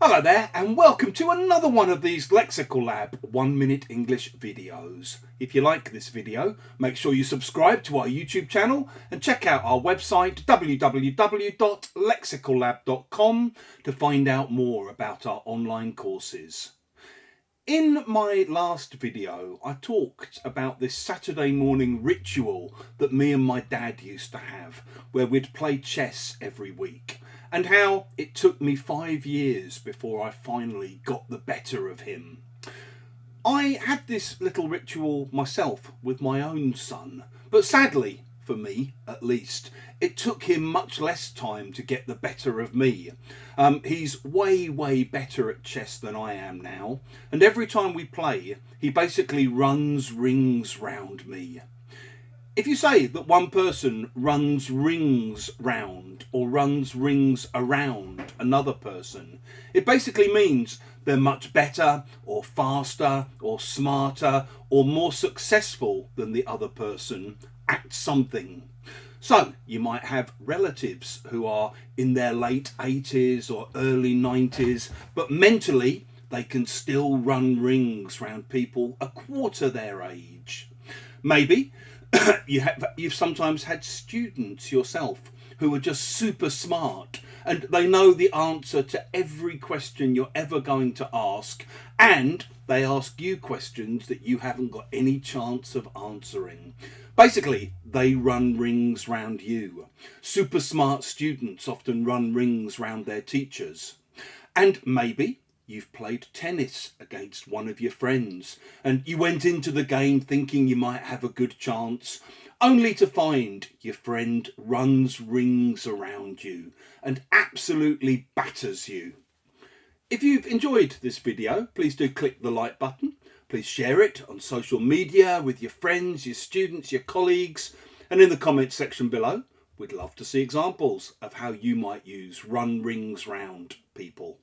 Hello there and welcome to another one of these Lexical Lab 1 minute English videos. If you like this video, make sure you subscribe to our YouTube channel and check out our website www.lexicallab.com to find out more about our online courses. In my last video, I talked about this Saturday morning ritual that me and my dad used to have, where we'd play chess every week, and how it took me 5 years before I finally got the better of him. I had this little ritual myself with my own son, but sadly, for me at least, it took him much less time to get the better of me. He's way better at chess than I am now, and every time we play, he basically runs rings round me. If you say that one person runs rings round or runs rings around another person, it basically means they're much better or faster or smarter or more successful than the other person at something. So you might have relatives who are in their late 80s or early 90s, but mentally they can still run rings round people a quarter their age. Maybe you've sometimes had students yourself who are just super smart and they know the answer to every question you're ever going to ask, and they ask you questions that you haven't got any chance of answering. Basically, they run rings round you. Super smart students often run rings round their teachers. And maybe you've played tennis against one of your friends and you went into the game thinking you might have a good chance, only to find your friend runs rings around you and absolutely batters you. If you've enjoyed this video, please do click the like button. Please share it on social media with your friends, your students, your colleagues, and in the comments section below, we'd love to see examples of how you might use run rings round people.